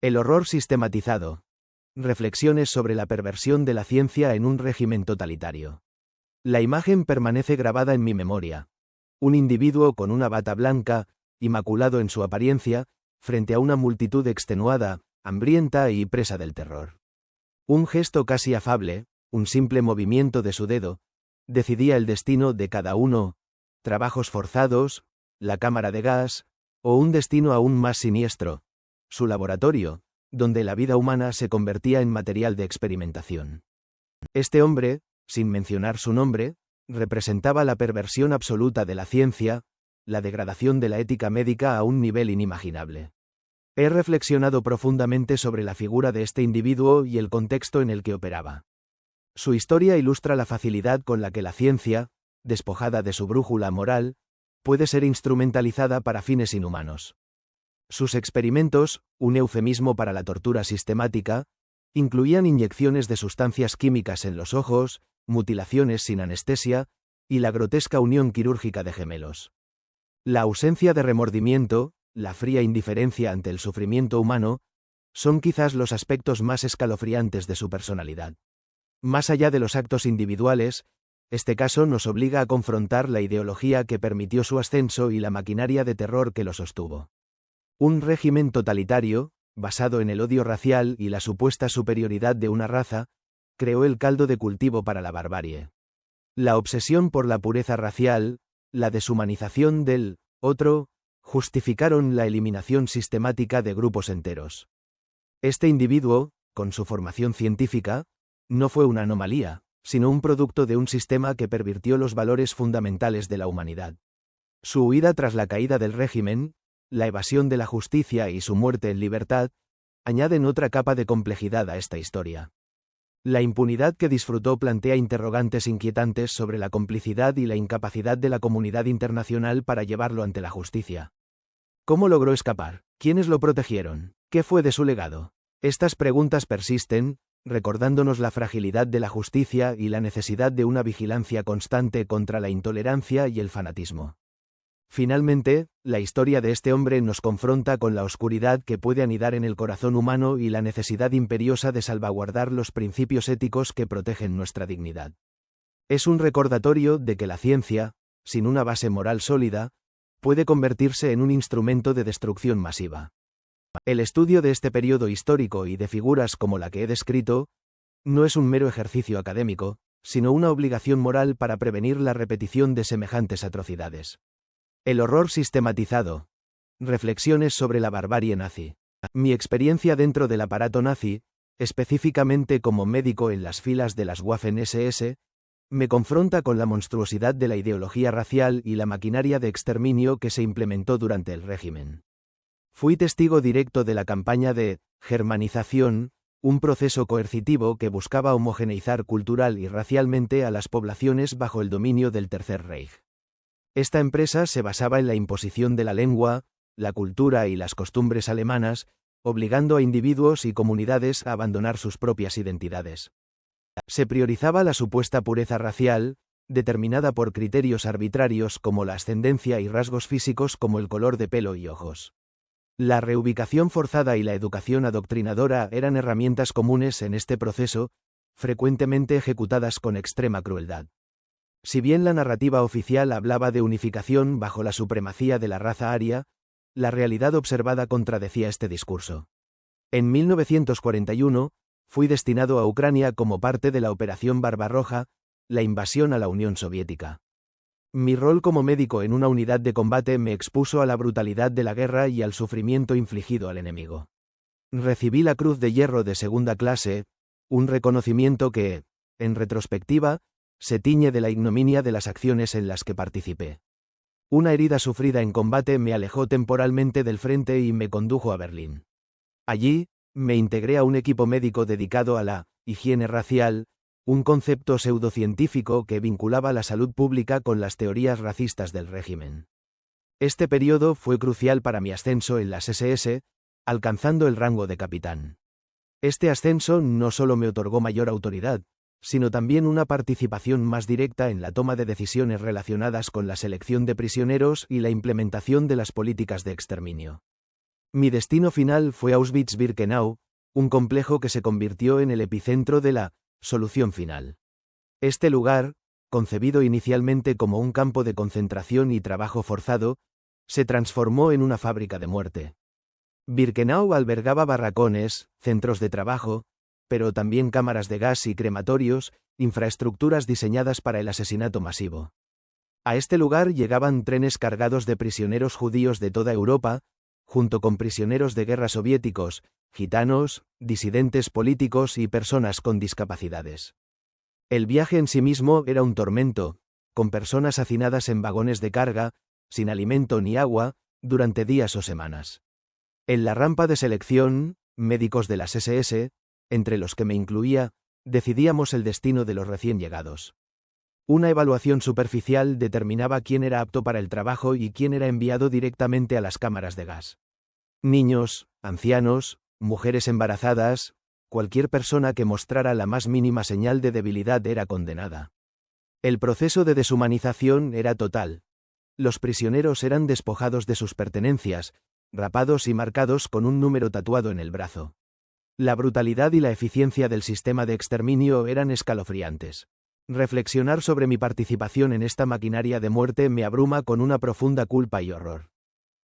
El horror sistematizado. Reflexiones sobre la perversión de la ciencia en un régimen totalitario. La imagen permanece grabada en mi memoria. Un individuo con una bata blanca, inmaculado en su apariencia, frente a una multitud extenuada, hambrienta y presa del terror. Un gesto casi afable, un simple movimiento de su dedo, decidía el destino de cada uno, trabajos forzados, la cámara de gas, o un destino aún más siniestro, su laboratorio, donde la vida humana se convertía en material de experimentación. Este hombre, sin mencionar su nombre, representaba la perversión absoluta de la ciencia, la degradación de la ética médica a un nivel inimaginable. He reflexionado profundamente sobre la figura de este individuo y el contexto en el que operaba. Su historia ilustra la facilidad con la que la ciencia, despojada de su brújula moral, puede ser instrumentalizada para fines inhumanos. Sus experimentos, un eufemismo para la tortura sistemática, incluían inyecciones de sustancias químicas en los ojos, mutilaciones sin anestesia, y la grotesca unión quirúrgica de gemelos. La ausencia de remordimiento, la fría indiferencia ante el sufrimiento humano, son quizás los aspectos más escalofriantes de su personalidad. Más allá de los actos individuales, este caso nos obliga a confrontar la ideología que permitió su ascenso y la maquinaria de terror que lo sostuvo. Un régimen totalitario, basado en el odio racial y la supuesta superioridad de una raza, creó el caldo de cultivo para la barbarie. La obsesión por la pureza racial, la deshumanización del otro, justificaron la eliminación sistemática de grupos enteros. Este individuo, con su formación científica, no fue una anomalía, sino un producto de un sistema que pervirtió los valores fundamentales de la humanidad. Su huida tras la caída del régimen, la evasión de la justicia y su muerte en libertad, añaden otra capa de complejidad a esta historia. La impunidad que disfrutó plantea interrogantes inquietantes sobre la complicidad y la incapacidad de la comunidad internacional para llevarlo ante la justicia. ¿Cómo logró escapar? ¿Quiénes lo protegieron? ¿Qué fue de su legado? Estas preguntas persisten, recordándonos la fragilidad de la justicia y la necesidad de una vigilancia constante contra la intolerancia y el fanatismo. Finalmente, la historia de este hombre nos confronta con la oscuridad que puede anidar en el corazón humano y la necesidad imperiosa de salvaguardar los principios éticos que protegen nuestra dignidad. Es un recordatorio de que la ciencia, sin una base moral sólida, puede convertirse en un instrumento de destrucción masiva. El estudio de este periodo histórico y de figuras como la que he descrito, no es un mero ejercicio académico, sino una obligación moral para prevenir la repetición de semejantes atrocidades. El horror sistematizado. Reflexiones sobre la barbarie nazi. Mi experiencia dentro del aparato nazi, específicamente como médico en las filas de las Waffen-SS, me confronta con la monstruosidad de la ideología racial y la maquinaria de exterminio que se implementó durante el régimen. Fui testigo directo de la campaña de germanización, un proceso coercitivo que buscaba homogeneizar cultural y racialmente a las poblaciones bajo el dominio del Tercer Reich. Esta empresa se basaba en la imposición de la lengua, la cultura y las costumbres alemanas, obligando a individuos y comunidades a abandonar sus propias identidades. Se priorizaba la supuesta pureza racial, determinada por criterios arbitrarios como la ascendencia y rasgos físicos como el color de pelo y ojos. La reubicación forzada y la educación adoctrinadora eran herramientas comunes en este proceso, frecuentemente ejecutadas con extrema crueldad. Si bien la narrativa oficial hablaba de unificación bajo la supremacía de la raza aria, la realidad observada contradecía este discurso. En 1941, fui destinado a Ucrania como parte de la Operación Barbarroja, la invasión a la Unión Soviética. Mi rol como médico en una unidad de combate me expuso a la brutalidad de la guerra y al sufrimiento infligido al enemigo. Recibí la Cruz de Hierro de segunda clase, un reconocimiento que, en retrospectiva, se tiñe de la ignominia de las acciones en las que participé. Una herida sufrida en combate me alejó temporalmente del frente y me condujo a Berlín. Allí, me integré a un equipo médico dedicado a la higiene racial, un concepto pseudocientífico que vinculaba la salud pública con las teorías racistas del régimen. Este periodo fue crucial para mi ascenso en las SS, alcanzando el rango de capitán. Este ascenso no solo me otorgó mayor autoridad, sino también una participación más directa en la toma de decisiones relacionadas con la selección de prisioneros y la implementación de las políticas de exterminio. Mi destino final fue Auschwitz-Birkenau, un complejo que se convirtió en el epicentro de la solución final. Este lugar, concebido inicialmente como un campo de concentración y trabajo forzado, se transformó en una fábrica de muerte. Birkenau albergaba barracones, centros de trabajo, pero también cámaras de gas y crematorios, infraestructuras diseñadas para el asesinato masivo. A este lugar llegaban trenes cargados de prisioneros judíos de toda Europa, junto con prisioneros de guerra soviéticos, gitanos, disidentes políticos y personas con discapacidades. El viaje en sí mismo era un tormento, con personas hacinadas en vagones de carga, sin alimento ni agua, durante días o semanas. En la rampa de selección, médicos de las SS, entre los que me incluía, decidíamos el destino de los recién llegados. Una evaluación superficial determinaba quién era apto para el trabajo y quién era enviado directamente a las cámaras de gas. Niños, ancianos, mujeres embarazadas, cualquier persona que mostrara la más mínima señal de debilidad era condenada. El proceso de deshumanización era total. Los prisioneros eran despojados de sus pertenencias, rapados y marcados con un número tatuado en el brazo. La brutalidad y la eficiencia del sistema de exterminio eran escalofriantes. Reflexionar sobre mi participación en esta maquinaria de muerte me abruma con una profunda culpa y horror.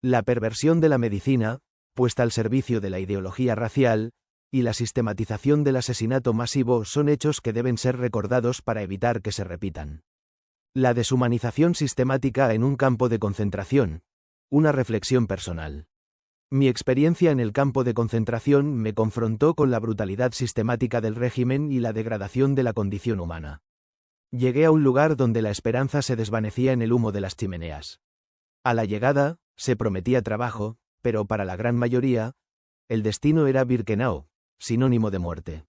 La perversión de la medicina, puesta al servicio de la ideología racial, y la sistematización del asesinato masivo son hechos que deben ser recordados para evitar que se repitan. La deshumanización sistemática en un campo de concentración. Una reflexión personal. Mi experiencia en el campo de concentración me confrontó con la brutalidad sistemática del régimen y la degradación de la condición humana. Llegué a un lugar donde la esperanza se desvanecía en el humo de las chimeneas. A la llegada, se prometía trabajo, pero para la gran mayoría, el destino era Birkenau, sinónimo de muerte.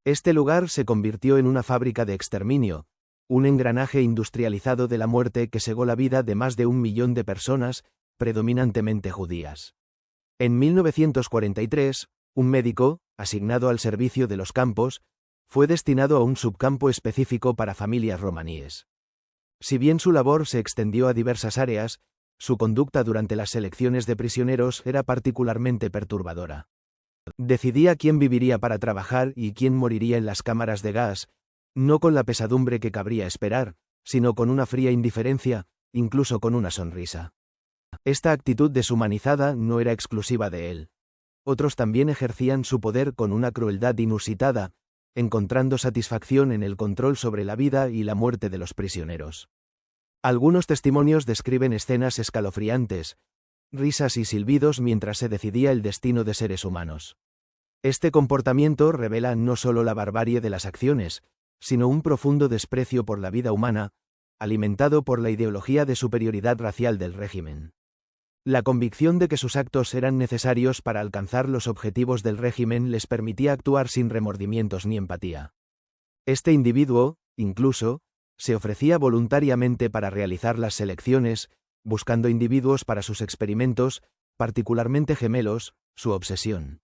Este lugar se convirtió en una fábrica de exterminio, un engranaje industrializado de la muerte que cegó la vida de más de 1 millón de personas, predominantemente judías. En 1943, un médico, asignado al servicio de los campos, fue destinado a un subcampo específico para familias romaníes. Si bien su labor se extendió a diversas áreas, su conducta durante las selecciones de prisioneros era particularmente perturbadora. Decidía quién viviría para trabajar y quién moriría en las cámaras de gas, no con la pesadumbre que cabría esperar, sino con una fría indiferencia, incluso con una sonrisa. Esta actitud deshumanizada no era exclusiva de él. Otros también ejercían su poder con una crueldad inusitada, encontrando satisfacción en el control sobre la vida y la muerte de los prisioneros. Algunos testimonios describen escenas escalofriantes, risas y silbidos mientras se decidía el destino de seres humanos. Este comportamiento revela no solo la barbarie de las acciones, sino un profundo desprecio por la vida humana, alimentado por la ideología de superioridad racial del régimen. La convicción de que sus actos eran necesarios para alcanzar los objetivos del régimen les permitía actuar sin remordimientos ni empatía. Este individuo, incluso, se ofrecía voluntariamente para realizar las selecciones, buscando individuos para sus experimentos, particularmente gemelos, su obsesión.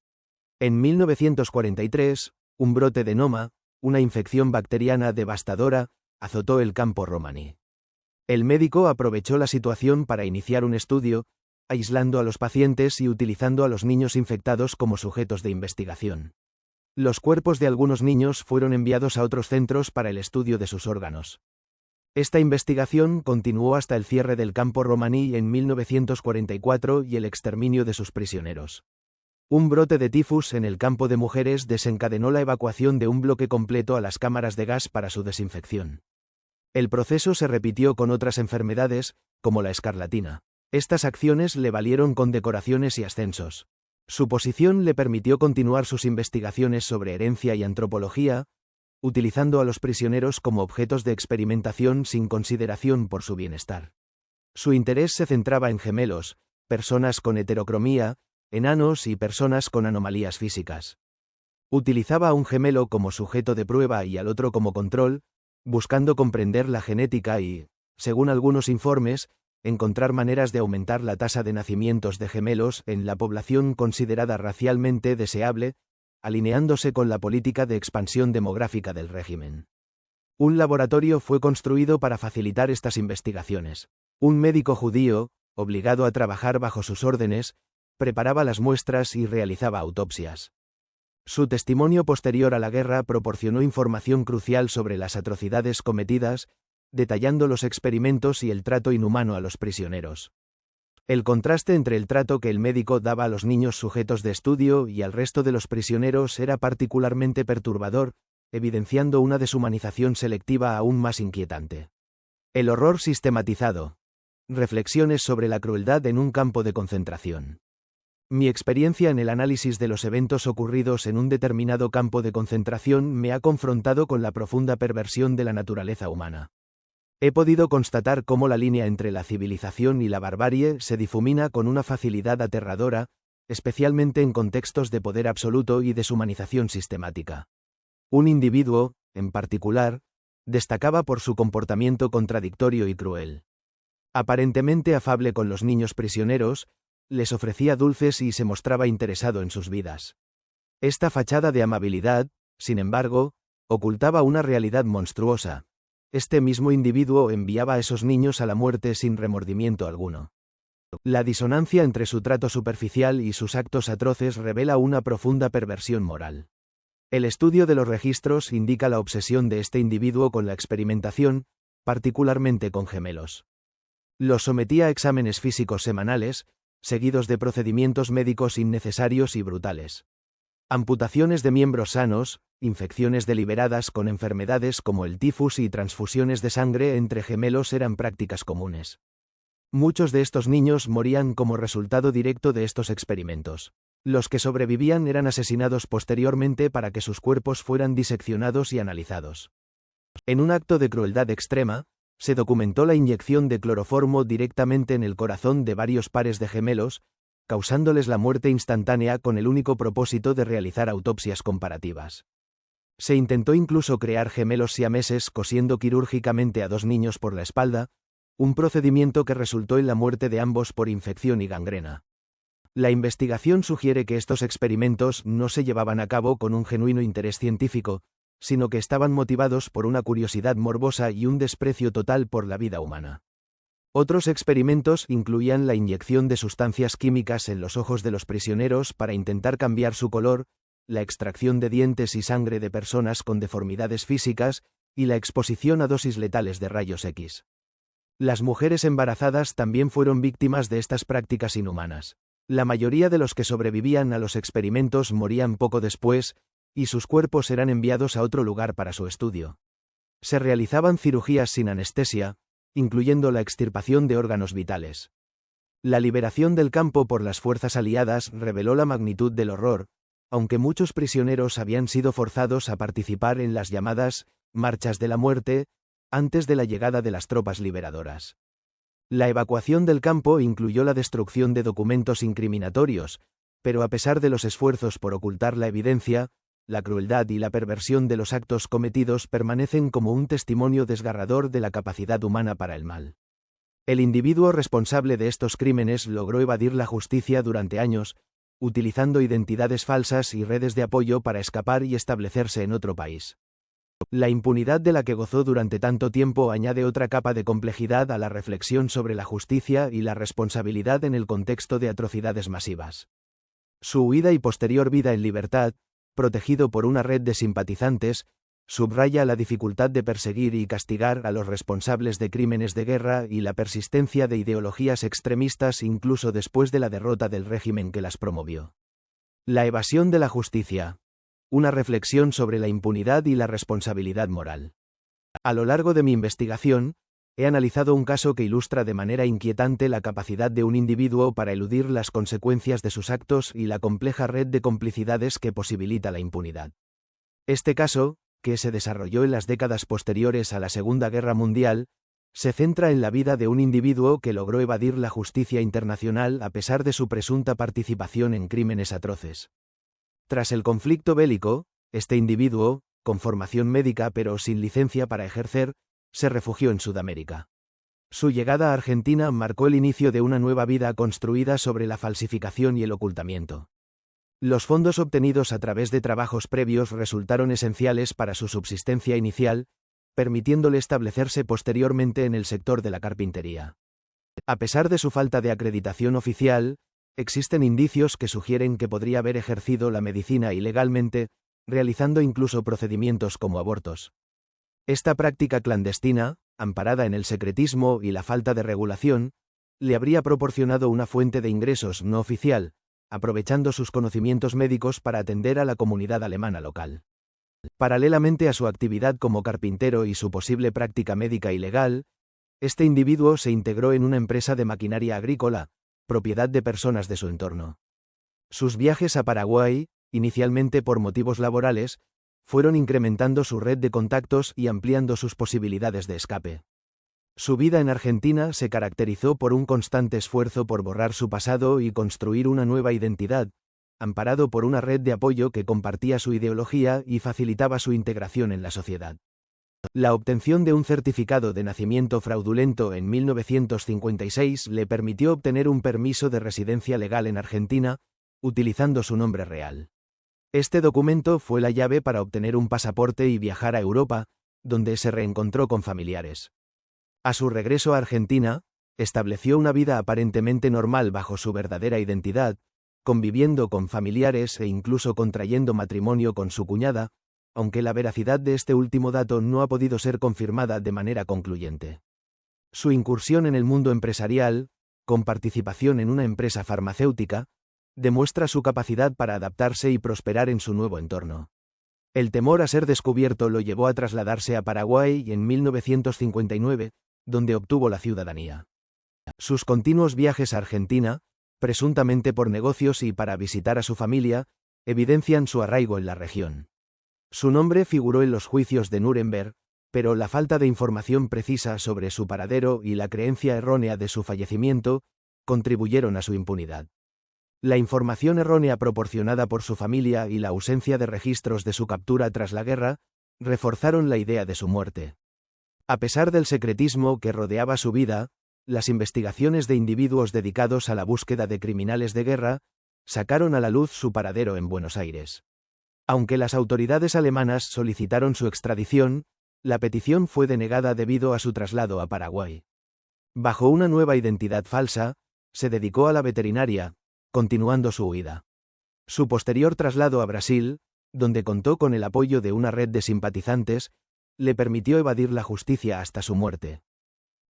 En 1943, un brote de Noma, una infección bacteriana devastadora, azotó el campo romaní. El médico aprovechó la situación para iniciar un estudio, aislando a los pacientes y utilizando a los niños infectados como sujetos de investigación. Los cuerpos de algunos niños fueron enviados a otros centros para el estudio de sus órganos. Esta investigación continuó hasta el cierre del campo romaní en 1944 y el exterminio de sus prisioneros. Un brote de tifus en el campo de mujeres desencadenó la evacuación de un bloque completo a las cámaras de gas para su desinfección. El proceso se repitió con otras enfermedades, como la escarlatina. Estas acciones le valieron condecoraciones y ascensos. Su posición le permitió continuar sus investigaciones sobre herencia y antropología, utilizando a los prisioneros como objetos de experimentación sin consideración por su bienestar. Su interés se centraba en gemelos, personas con heterocromía, enanos y personas con anomalías físicas. Utilizaba a un gemelo como sujeto de prueba y al otro como control, buscando comprender la genética y, según algunos informes, encontrar maneras de aumentar la tasa de nacimientos de gemelos en la población considerada racialmente deseable, alineándose con la política de expansión demográfica del régimen. Un laboratorio fue construido para facilitar estas investigaciones. Un médico judío, obligado a trabajar bajo sus órdenes, preparaba las muestras y realizaba autopsias. Su testimonio posterior a la guerra proporcionó información crucial sobre las atrocidades cometidas, detallando los experimentos y el trato inhumano a los prisioneros. El contraste entre el trato que el médico daba a los niños sujetos de estudio y al resto de los prisioneros era particularmente perturbador, evidenciando una deshumanización selectiva aún más inquietante. El horror sistematizado. Reflexiones sobre la crueldad en un campo de concentración. Mi experiencia en el análisis de los eventos ocurridos en un determinado campo de concentración me ha confrontado con la profunda perversión de la naturaleza humana. He podido constatar cómo la línea entre la civilización y la barbarie se difumina con una facilidad aterradora, especialmente en contextos de poder absoluto y deshumanización sistemática. Un individuo, en particular, destacaba por su comportamiento contradictorio y cruel. Aparentemente afable con los niños prisioneros, les ofrecía dulces y se mostraba interesado en sus vidas. Esta fachada de amabilidad, sin embargo, ocultaba una realidad monstruosa. Este mismo individuo enviaba a esos niños a la muerte sin remordimiento alguno. La disonancia entre su trato superficial y sus actos atroces revela una profunda perversión moral. El estudio de los registros indica la obsesión de este individuo con la experimentación, particularmente con gemelos. Los sometía a exámenes físicos semanales, seguidos de procedimientos médicos innecesarios y brutales. Amputaciones de miembros sanos, infecciones deliberadas con enfermedades como el tifus y transfusiones de sangre entre gemelos eran prácticas comunes. Muchos de estos niños morían como resultado directo de estos experimentos. Los que sobrevivían eran asesinados posteriormente para que sus cuerpos fueran diseccionados y analizados. En un acto de crueldad extrema, se documentó la inyección de cloroformo directamente en el corazón de varios pares de gemelos, causándoles la muerte instantánea con el único propósito de realizar autopsias comparativas. Se intentó incluso crear gemelos siameses cosiendo quirúrgicamente a dos niños por la espalda, un procedimiento que resultó en la muerte de ambos por infección y gangrena. La investigación sugiere que estos experimentos no se llevaban a cabo con un genuino interés científico, sino que estaban motivados por una curiosidad morbosa y un desprecio total por la vida humana. Otros experimentos incluían la inyección de sustancias químicas en los ojos de los prisioneros para intentar cambiar su color, la extracción de dientes y sangre de personas con deformidades físicas, y la exposición a dosis letales de rayos X. Las mujeres embarazadas también fueron víctimas de estas prácticas inhumanas. La mayoría de los que sobrevivían a los experimentos morían poco después, y sus cuerpos eran enviados a otro lugar para su estudio. Se realizaban cirugías sin anestesia, incluyendo la extirpación de órganos vitales. La liberación del campo por las fuerzas aliadas reveló la magnitud del horror, aunque muchos prisioneros habían sido forzados a participar en las llamadas marchas de la muerte, antes de la llegada de las tropas liberadoras. La evacuación del campo incluyó la destrucción de documentos incriminatorios, pero a pesar de los esfuerzos por ocultar la evidencia, la crueldad y la perversión de los actos cometidos permanecen como un testimonio desgarrador de la capacidad humana para el mal. El individuo responsable de estos crímenes logró evadir la justicia durante años, utilizando identidades falsas y redes de apoyo para escapar y establecerse en otro país. La impunidad de la que gozó durante tanto tiempo añade otra capa de complejidad a la reflexión sobre la justicia y la responsabilidad en el contexto de atrocidades masivas. Su huida y posterior vida en libertad, protegido por una red de simpatizantes, subraya la dificultad de perseguir y castigar a los responsables de crímenes de guerra y la persistencia de ideologías extremistas incluso después de la derrota del régimen que las promovió. La evasión de la justicia. Una reflexión sobre la impunidad y la responsabilidad moral. A lo largo de mi investigación, he analizado un caso que ilustra de manera inquietante la capacidad de un individuo para eludir las consecuencias de sus actos y la compleja red de complicidades que posibilita la impunidad. Este caso, que se desarrolló en las décadas posteriores a la Segunda Guerra Mundial, se centra en la vida de un individuo que logró evadir la justicia internacional a pesar de su presunta participación en crímenes atroces. Tras el conflicto bélico, este individuo, con formación médica pero sin licencia para ejercer, se refugió en Sudamérica. Su llegada a Argentina marcó el inicio de una nueva vida construida sobre la falsificación y el ocultamiento. Los fondos obtenidos a través de trabajos previos resultaron esenciales para su subsistencia inicial, permitiéndole establecerse posteriormente en el sector de la carpintería. A pesar de su falta de acreditación oficial, existen indicios que sugieren que podría haber ejercido la medicina ilegalmente, realizando incluso procedimientos como abortos. Esta práctica clandestina, amparada en el secretismo y la falta de regulación, le habría proporcionado una fuente de ingresos no oficial, aprovechando sus conocimientos médicos para atender a la comunidad alemana local. Paralelamente a su actividad como carpintero y su posible práctica médica ilegal, este individuo se integró en una empresa de maquinaria agrícola, propiedad de personas de su entorno. Sus viajes a Paraguay, inicialmente por motivos laborales, fueron incrementando su red de contactos y ampliando sus posibilidades de escape. Su vida en Argentina se caracterizó por un constante esfuerzo por borrar su pasado y construir una nueva identidad, amparado por una red de apoyo que compartía su ideología y facilitaba su integración en la sociedad. La obtención de un certificado de nacimiento fraudulento en 1956 le permitió obtener un permiso de residencia legal en Argentina, utilizando su nombre real. Este documento fue la llave para obtener un pasaporte y viajar a Europa, donde se reencontró con familiares. A su regreso a Argentina, estableció una vida aparentemente normal bajo su verdadera identidad, conviviendo con familiares e incluso contrayendo matrimonio con su cuñada, aunque la veracidad de este último dato no ha podido ser confirmada de manera concluyente. Su incursión en el mundo empresarial, con participación en una empresa farmacéutica, demuestra su capacidad para adaptarse y prosperar en su nuevo entorno. El temor a ser descubierto lo llevó a trasladarse a Paraguay en 1959, donde obtuvo la ciudadanía. Sus continuos viajes a Argentina, presuntamente por negocios y para visitar a su familia, evidencian su arraigo en la región. Su nombre figuró en los juicios de Nuremberg, pero la falta de información precisa sobre su paradero y la creencia errónea de su fallecimiento contribuyeron a su impunidad. La información errónea proporcionada por su familia y la ausencia de registros de su captura tras la guerra reforzaron la idea de su muerte. A pesar del secretismo que rodeaba su vida, las investigaciones de individuos dedicados a la búsqueda de criminales de guerra sacaron a la luz su paradero en Buenos Aires. Aunque las autoridades alemanas solicitaron su extradición, la petición fue denegada debido a su traslado a Paraguay. Bajo una nueva identidad falsa, se dedicó a la veterinaria, continuando su huida. Su posterior traslado a Brasil, donde contó con el apoyo de una red de simpatizantes, le permitió evadir la justicia hasta su muerte.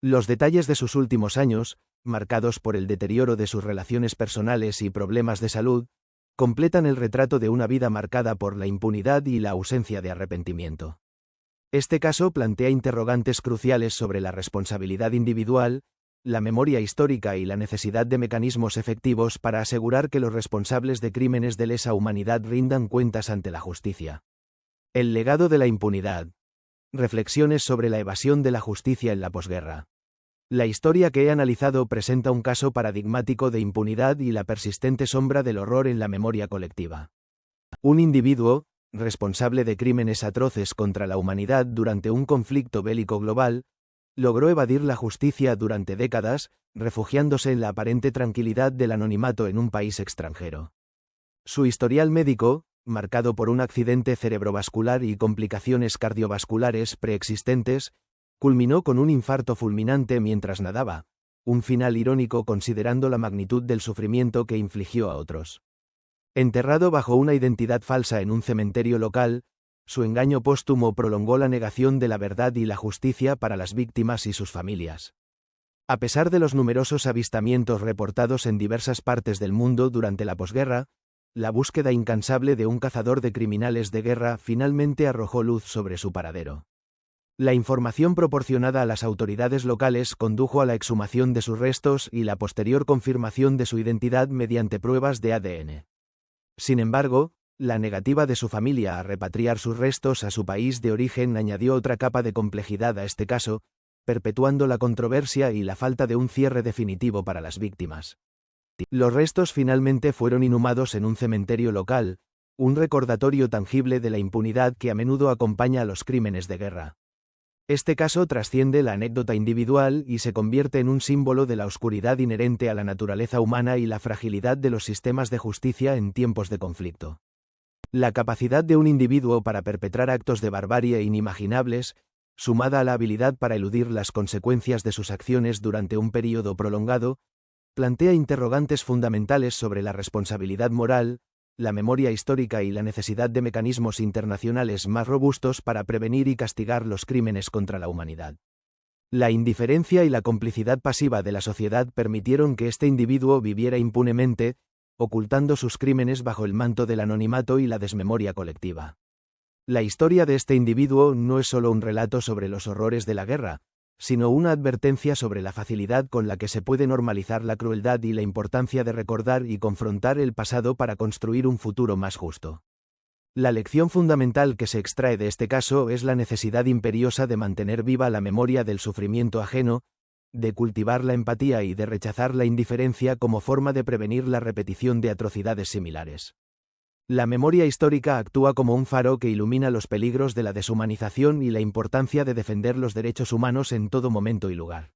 Los detalles de sus últimos años, marcados por el deterioro de sus relaciones personales y problemas de salud, completan el retrato de una vida marcada por la impunidad y la ausencia de arrepentimiento. Este caso plantea interrogantes cruciales sobre la responsabilidad individual, la memoria histórica y la necesidad de mecanismos efectivos para asegurar que los responsables de crímenes de lesa humanidad rindan cuentas ante la justicia. El legado de la impunidad. Reflexiones sobre la evasión de la justicia en la posguerra. La historia que he analizado presenta un caso paradigmático de impunidad y la persistente sombra del horror en la memoria colectiva. Un individuo, responsable de crímenes atroces contra la humanidad durante un conflicto bélico global, logró evadir la justicia durante décadas, refugiándose en la aparente tranquilidad del anonimato en un país extranjero. Su historial médico, marcado por un accidente cerebrovascular y complicaciones cardiovasculares preexistentes, culminó con un infarto fulminante mientras nadaba, un final irónico considerando la magnitud del sufrimiento que infligió a otros. Enterrado bajo una identidad falsa en un cementerio local, su engaño póstumo prolongó la negación de la verdad y la justicia para las víctimas y sus familias. A pesar de los numerosos avistamientos reportados en diversas partes del mundo durante la posguerra, la búsqueda incansable de un cazador de criminales de guerra finalmente arrojó luz sobre su paradero. La información proporcionada a las autoridades locales condujo a la exhumación de sus restos y la posterior confirmación de su identidad mediante pruebas de ADN. Sin embargo, la negativa de su familia a repatriar sus restos a su país de origen añadió otra capa de complejidad a este caso, perpetuando la controversia y la falta de un cierre definitivo para las víctimas. Los restos finalmente fueron inhumados en un cementerio local, un recordatorio tangible de la impunidad que a menudo acompaña a los crímenes de guerra. Este caso trasciende la anécdota individual y se convierte en un símbolo de la oscuridad inherente a la naturaleza humana y la fragilidad de los sistemas de justicia en tiempos de conflicto. La capacidad de un individuo para perpetrar actos de barbarie inimaginables, sumada a la habilidad para eludir las consecuencias de sus acciones durante un período prolongado, plantea interrogantes fundamentales sobre la responsabilidad moral, la memoria histórica y la necesidad de mecanismos internacionales más robustos para prevenir y castigar los crímenes contra la humanidad. La indiferencia y la complicidad pasiva de la sociedad permitieron que este individuo viviera impunemente, ocultando sus crímenes bajo el manto del anonimato y la desmemoria colectiva. La historia de este individuo no es solo un relato sobre los horrores de la guerra, sino una advertencia sobre la facilidad con la que se puede normalizar la crueldad y la importancia de recordar y confrontar el pasado para construir un futuro más justo. La lección fundamental que se extrae de este caso es la necesidad imperiosa de mantener viva la memoria del sufrimiento ajeno, de cultivar la empatía y de rechazar la indiferencia como forma de prevenir la repetición de atrocidades similares. La memoria histórica actúa como un faro que ilumina los peligros de la deshumanización y la importancia de defender los derechos humanos en todo momento y lugar.